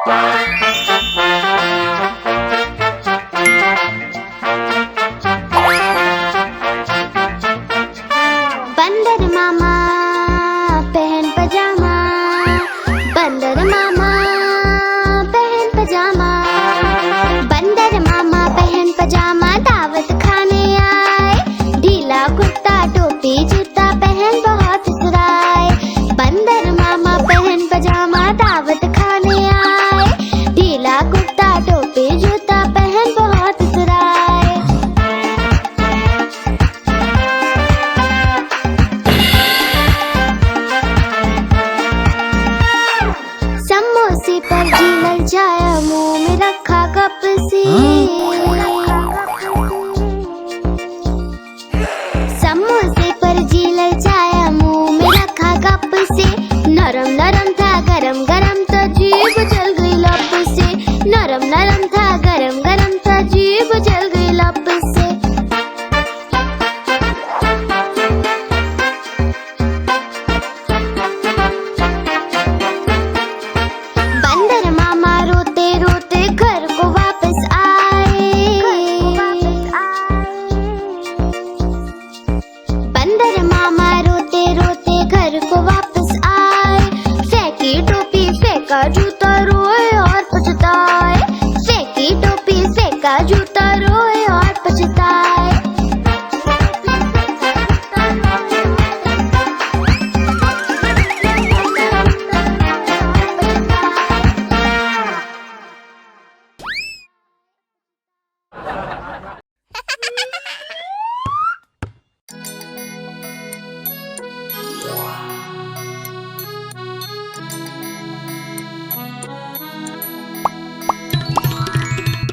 बंदर मामा पहन पजामा, बंदर मामा पहन पजामा, बंदर मामा पहन पजामा दावत खाने आए। ढीला कुर्ता टोपी जूता पहन बहुत इतराए। बंदर मामा पहन पजामा दावत खाने आए। ढीला कुर्ता टोपी जूता पहन बहुत इतराए। समोसे पर जी ललचाया, मुंह में रखा कप से। समोसे पर जी ललचाया, मुंह में रखा कप से। नरम नरम था गरम गरम तो जीभ जल गई लब से। नरम नरम था गरम गरम तो जीभ जल गई लब से। बंदर मामा रोते रोते घर को वापस आए। बंदर मामा रोते रोते घर को वापस आए। फेंकी टोपी फेंका जूता रोए और पछताए। फेंकी टोपी फेंका जूता रोए और पछताए।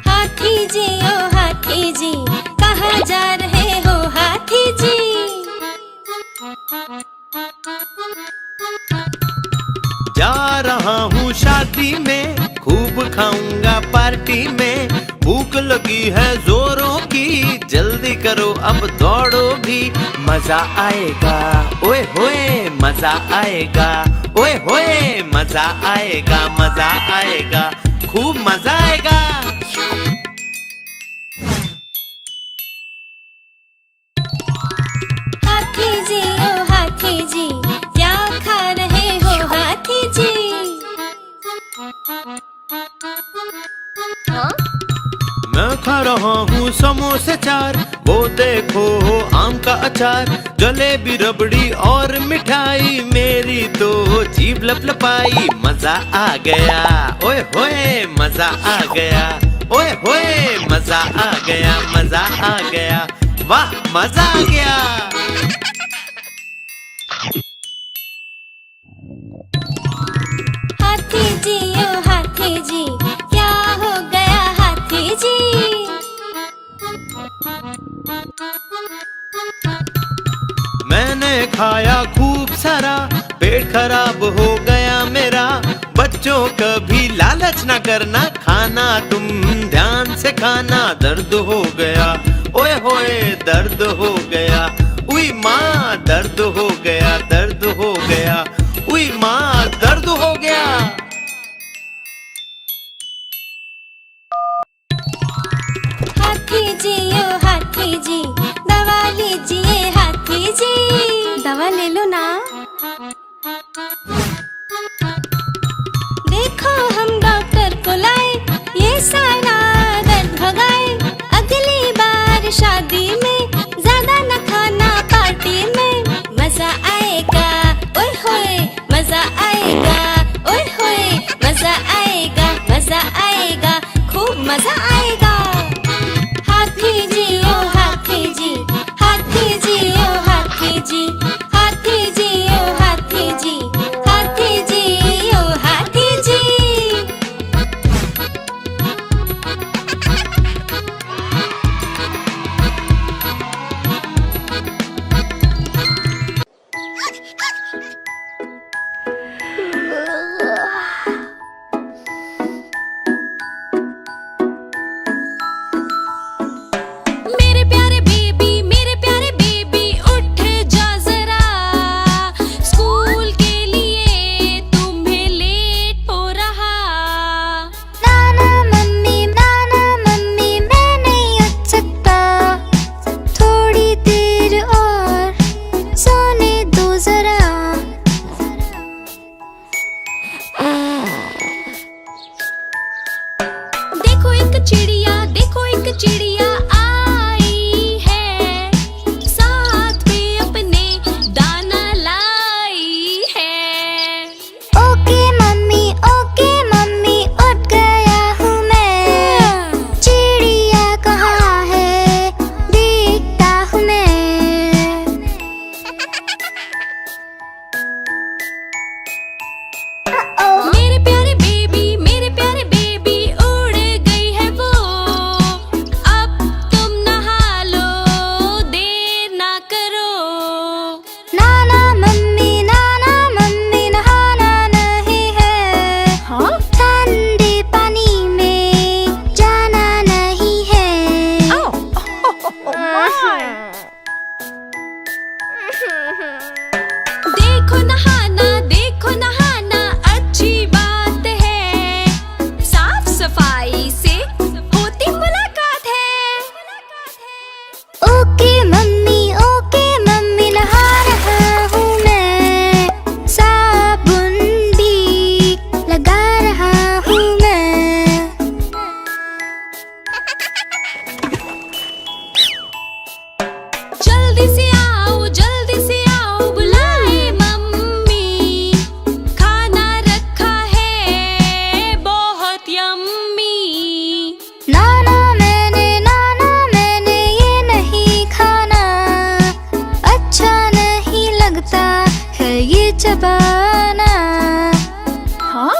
हाथी जी ओ हाथी जी, कहाँ जा रहे हो हाथी जी? जा रहा हूँ शादी में, खूब खाऊंगा पार्टी में। भूख लगी है जोरों की, जल्दी करो अब दौड़ो भी। मजा आएगा ओए होए मजा आएगा। ओए होए मजा आएगा, मजा आएगा, खूब मजा आएगा। हाथी जी ओ हाथी जी, क्या खा रहे हो हाथी जी? मैं खा रहा हूँ समोसे चार, वो देखो आम का अचार। जलेबी रबड़ी और मिठाई, मेरी तो जीभ लपलपाई। मजा आ गया ओए होए मजा आ गया। ओए होए मजा आ गया, मजा आ गया, वाह मजा आ गया। हाथी जी ओ हाथी जी, क्या हो गया हाथी जी? मैंने खाया खूब सारा, पेट खराब हो गया मेरा। बच्चों कभी लालच ना करना, खाना तुम ध्यान से खाना। दर्द हो गया ओए होए दर्द हो गया। उई माँ दर्द हो गया, दर्द हो गया। उई माँ दर्द हो गया। हाथी जी ओ हाथी जी, दवा लीजिए हाथी जी। दवा ले लो ना। देखो हम डॉक्टर को लाए, ये सारा दर्द भगाए। अगली बार शादी में ज्यादा न खाना पार्टी में। मजा आएगा ओए होए मजा आएगा। ओए होए मजा आएगा, मजा आएगा, खूब मजा आएगा। हाथी जी ओ हाथी जी, हाथी जी ओ हाथी जी, हाथी जी ओ हाथी जी, हाथी जी ओ हाथी जी। चिड़िया आई है, साथ में अपने दाना लाई है। ओके मम्मी उठ गया हूँ मैं, चिड़िया कहाँ है देखता हूँ मैं। मेरे प्यारे बेबी उड़ गई है वो, अब तुम नहा लो, देर ना करो। नाना मम्मी नहाना नहीं है, हाँ? ठंडे पानी में जाना नहीं है। देखो नहाना अच्छी बात है, साफ सफाई से होती मुलाकात है। ओके मम्मी नहा रहा हूँ मैं, साबुन भी लगा रहा हूँ मैं। जल्दी से आओ बुलाए मम्मी, खाना रखा है बहुत यम्मी। नाना मैंने ये नहीं खाना, अच्छा नहीं लगता है ये चबाना। हाँ?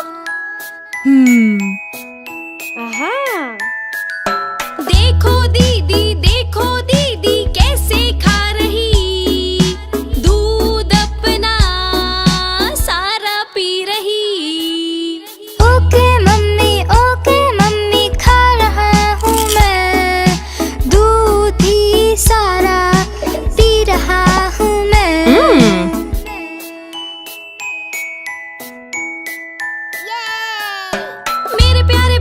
देखो दीदी कैसे खा रही, दूध अपना सारा पी रही। ओके मम्मी खा रहा हूँ मैं, दूध ही सारा पी रहा हूँ मैं। मेरे प्यारे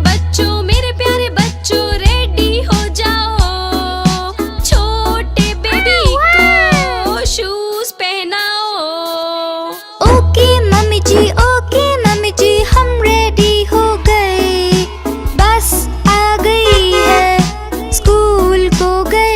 बच्चों रेडी हो जाओ, छोटे बेबी को शूज पहनाओ। ओके मम्मी जी हम रेडी हो गए, बस आ गई है स्कूल को गए।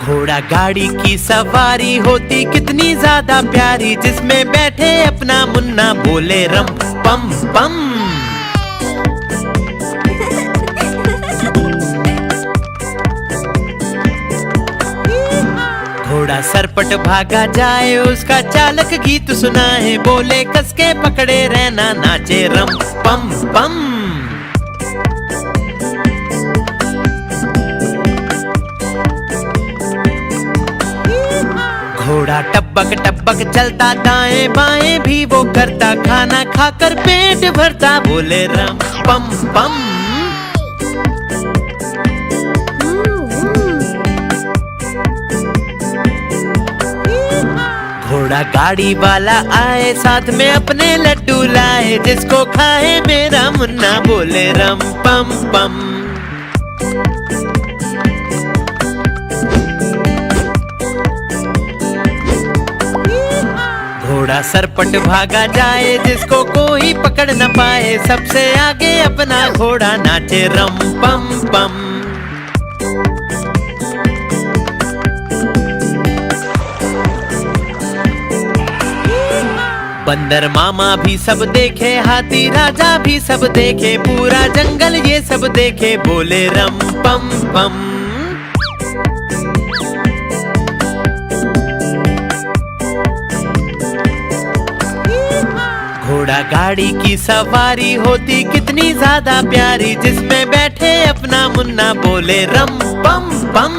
घोड़ा गाड़ी की सवारी होती कितनी ज्यादा प्यारी, जिसमें बैठे अपना मुन्ना बोले रम पम पम। घोड़ा सरपट भागा जाए, उसका चालक गीत सुनाए, बोले कसके पकड़े रहना, नाचे रम पम पम। घोड़ा टपक चलता, दाएं बाएं भी वो करता, खाना खाकर पेट भरता, बोले रम पम पम। घोड़ा गाड़ी वाला आए, साथ में अपने लड्डू लाए, जिसको खाए मेरा मुन्ना, बोले रम पम पम। घोड़ा सरपट भागा जाए, जिसको कोई पकड़ न पाए, सबसे आगे अपना घोड़ा नाचे रम पम पम। बंदर मामा भी सब देखे, हाथी राजा भी सब देखे, पूरा जंगल ये सब देखे, बोले रम पम पम। घोड़ा गाड़ी की सवारी होती कितनी ज्यादा प्यारी, जिसमें बैठे अपना मुन्ना, बोले रम पम पम।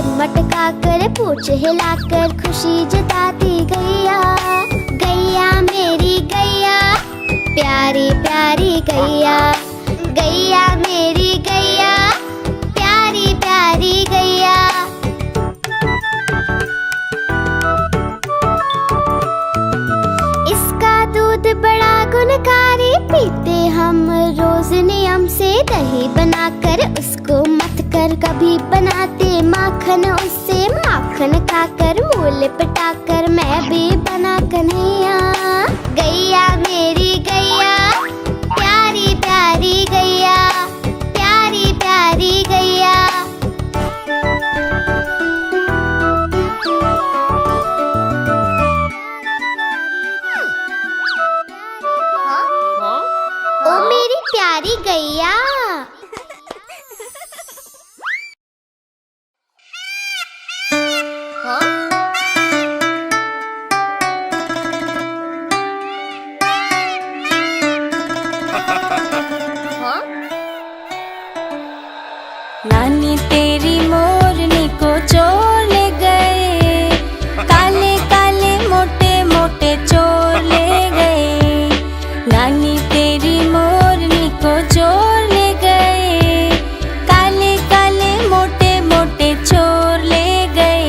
सिर मटका कर पूंछ हिलाकर खुशी जताती गैया। गैया मेरी गैया, प्यारी प्यारी गैया। गैया मेरी गैया, प्यारी प्यारी गैया। इसका दूध बड़ा गुणकारी, पीते हम रोज नियम से। दही बनाकर उसको मथ कर कभी बनाते माखन उससे। माखन खाकर मूल पटाकर मैं भी बना कन्हैया। गैया मेरी गैया, प्यारी प्यारी गैया। प्यारी प्यारी गैया। ओ मेरी प्यारी गैया। नानी तेरी मोरनी को चोर ले गए, काले काले मोटे मोटे चोर ले गए। नानी तेरी मोरनी को चोर ले गए, काले काले मोटे मोटे चोर ले गए।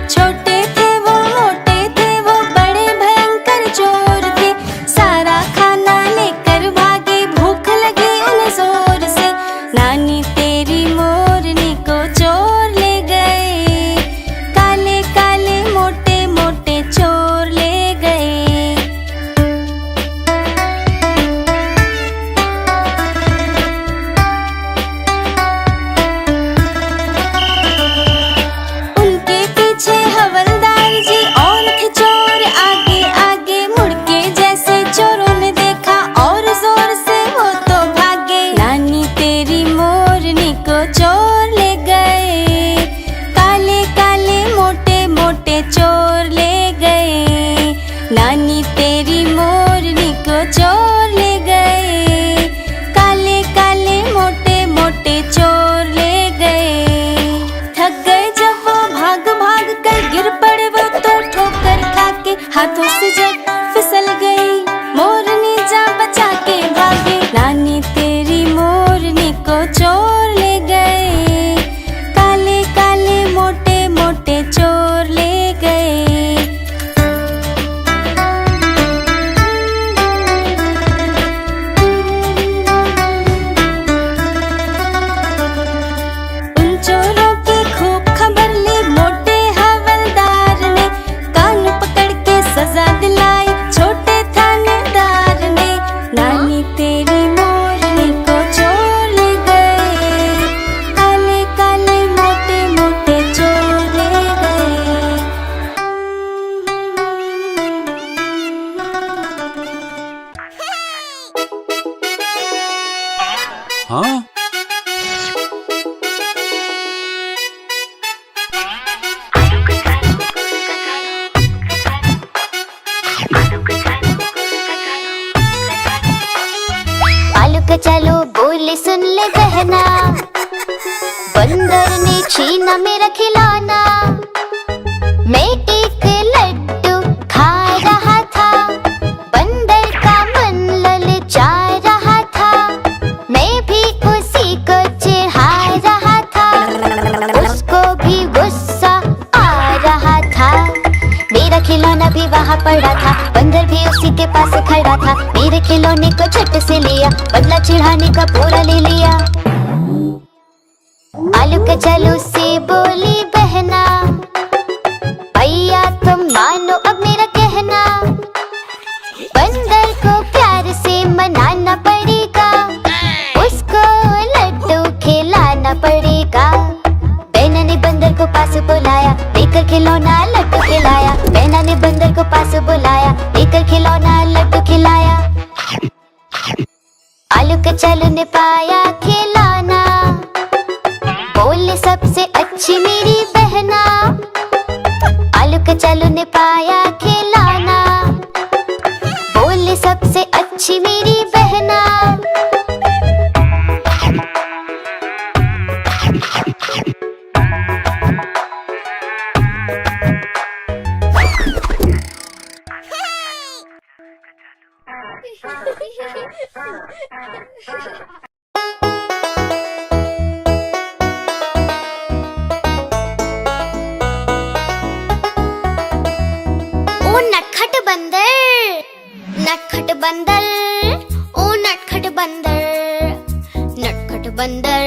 छोटे थे वो मोटे थे वो बड़े भयंकर चोर थे। सारा खाना लेकर भागे, भूख लगी उन्हें जोर से। नानी तेरी मोरनी को चोर ले गए, काले काले मोटे मोटे चोर ले गए। उनके पीछे हवलदार जी और थे चोर आगे आगे। मुड़ के जैसे चोरों ने देखा और जोर से वो तो भागे। नानी तेरी मोरनी को चोर ले गए, काले काले मोटे मोटे चोर ले गए। नानी तेरी मोरनी को चोर ले गए, काले काले मोटे मोटे चोर ले गए। थक गए जब वो भाग भाग कर, गिर पड़े वो तो ठोकर खा के। हाथों से जब फिसल गई मोरनी जा बचा के भागे। नानी तेरी मोरनी को चोर ले गए, काले काले मोटे मोटे चोर ले गए। उन चोरों की खूब खबर ली मोटे हवलदार ने। कान पकड़ के सजा दिलाई छोटे थानेदार ने। नानी तेरी मोरनी को चोर ले गए, काले काले मोटे मोटे चोर ले गए। हाँ? आलू का चलो बोले सुन ले बहना, बंदर ने छीना मेरा खिलौना। मैं एक लड्डू खा रहा था, बंदर का मन ललचा रहा था। मैं भी उसी को चिढ़ा रहा था, उसको भी गुस्सा आ रहा था। मेरा खिलौना भी वहाँ पड़ा था, बंदर भी उसी के पास खड़ा था। मेरे खिलौने को झट से लिया, बदला चिढ़ाने का पूरा ले लिया। आलू का चलो से बोली बहना, भैया तुम मानो अब मेरा कहना। बंदर को प्यार से मनाना पड़ेगा, उसको लड्डू खिलाना पड़ेगा। बहना ने बंदर को पास बुलाया, लेकर खिलौना लड्डू खिलाया। बहना ने बंदर को पास बुलाया, लेकर खिलौना लड्डू खिलाया। आलू का चलो ने पाया खिलौना, बोले सबसे अच्छी मेरी बहना। आलू का चलो ने पाया खिलौना, बोले सबसे अच्छी मेरी बहना। ओ नटखट बंदर, नटखट बंदर, ओ नटखट बंदर, नटखट बंदर,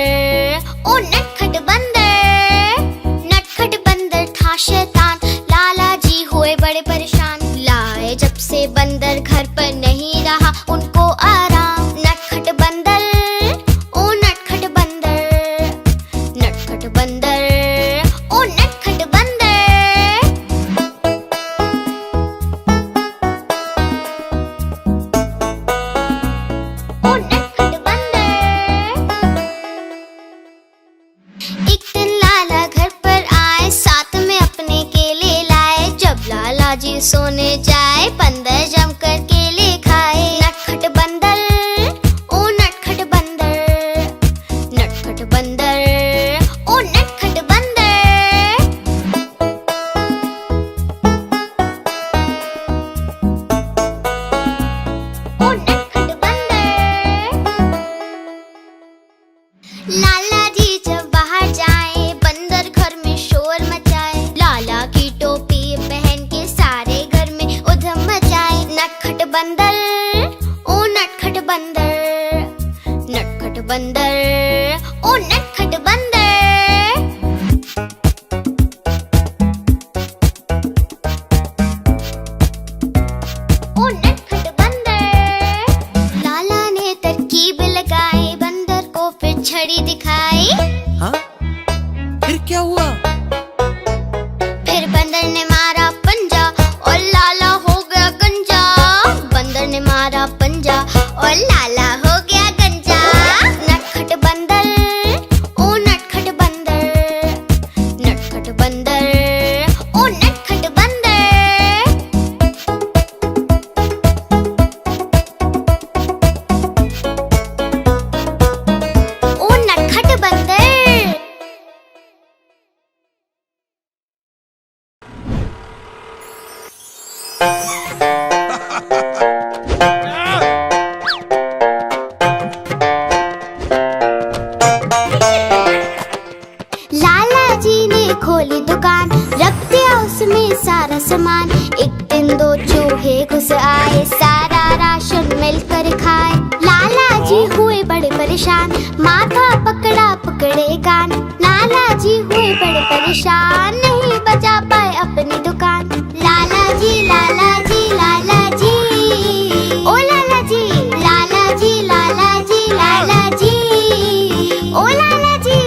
ओ नटखट बंदर। नटखट बंदर था शैतान, लाला जी हुए बड़े परेशान। लाए जब से बंदर घर पर नहीं रहा उनको आराम। नटखट बंदर, ओ नटखट बंदर, नटखट बंदर, ओ नटखट बंदर। ओ नटखट बंदर। एक दिन लाला घर पर आए, साथ में अपने केले लाए। जब लाला जी सोने जाए, बंदर जमकर केले खाए। नटखट बंदर, ओ नटखट बंदर, नटखट बंदर, ओ नटखट बंदर। ओ नटखट बंदर। लाला जी जब बाहर जाए, बंदर घर में शोर मचाए। लाला की टोपी पहन के सारे घर में उधम मचाए। नटखट बंदर, ओ नटखट बंदर, नटखट बंदर, ओ नटखट बंदर। ओ नटखट बंदर। लाला ने तरकीब लगाई, बंदर को फिर छड़ी दिखाई। हाँ? फिर क्या हुआ? फिर बंदर ने मारा पंजा और लाला हो गया गंजा। बंदर ने मारा पंजा और लाला हो गया गंजा। नटखट बंदर, ओ नटखट बंदर, नटखट बंदर, ओ नटखट बंदर। ओ नटखट बंदर। लाला जी ने खोली दुकान, रख दिया उसमें सारा सामान। एक दिन दो चूहे घुस आए, सारा राशन मिलकर खाए। लाला जी हुए बड़े परेशान, माथा पकड़ा पकड़े कान। लाला जी हुए बड़े परेशान, नहीं बचा पाए अपनी दुकान। लाला जी, लाला जी, लाला जी, ओ लाला जी, लाला जी, लाला जी, लाला जी, ओ लाला जी।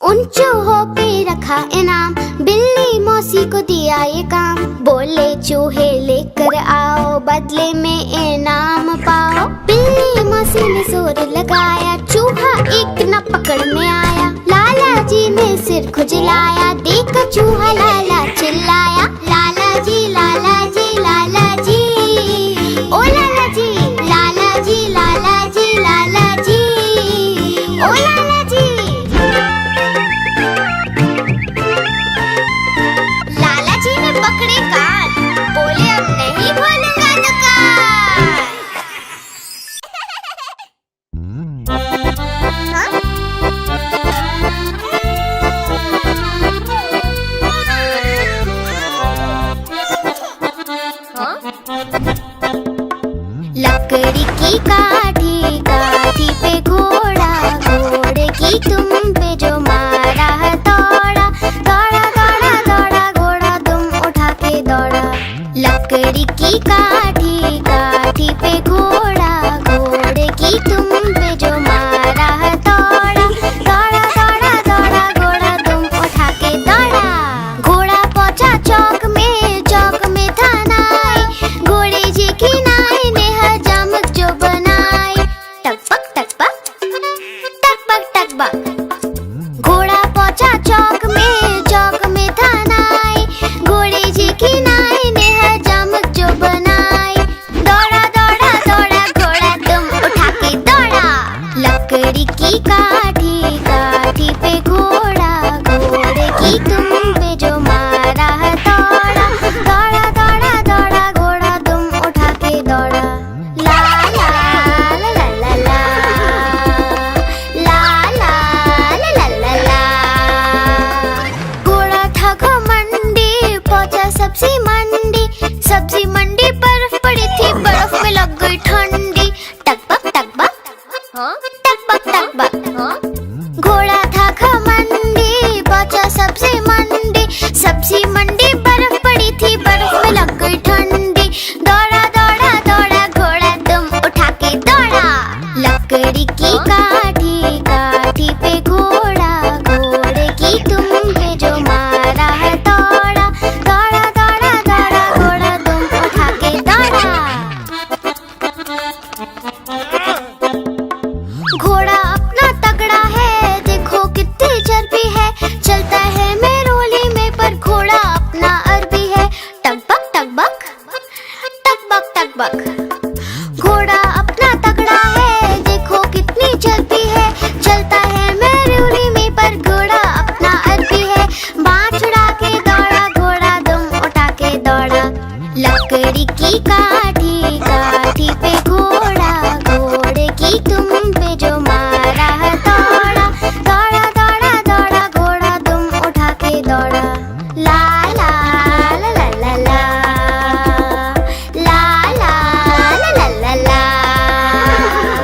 उन चूहों पे रखा इनाम, बिल्ली मौसी को दिया ये काम। बोले चूहे लेकर आओ, बदले में इनाम पाओ। बिल्ली मौसी ने जोर लगाया, चूहा एक न पकड़ में आया। लाला जी ने सिर खुजलाया, देखा चूहा लाला चिल्लाया। लाला जी, लाला जी, लाला जी, ओ लाला जी, लाला जी, लाला जी, लाला जी, ओ लाला जी। लाला जी ने पकड़े कान, बोले अब नहीं खोलूंगा दुकान। लकड़ी की काठी, काठी पे घोड़ा, घोड़े की तुम पे जो मारा है दौड़ा, दौड़ा दौड़ा दौड़ा घोड़ा तुम उठा के दौड़ा। लकड़ी की काठी, काठी पे घोड़ा, घोड़े की तुम पे जो मारा है दौड़ा, दौड़ा दौड़ा दौड़ा घोड़ा तुम उठा के दौड़ा। घोड़ा पहुंचा चौक में, चौक में था नाई, घोड़े जी की नाई ने हजामत जो बनाई। टकपक टकपक, टकपक टकपक। घोड़ा पहुंचा चौक में, चौक में था नाई, घोड़े जी की नाई ने हजामत जो बनाई। फीका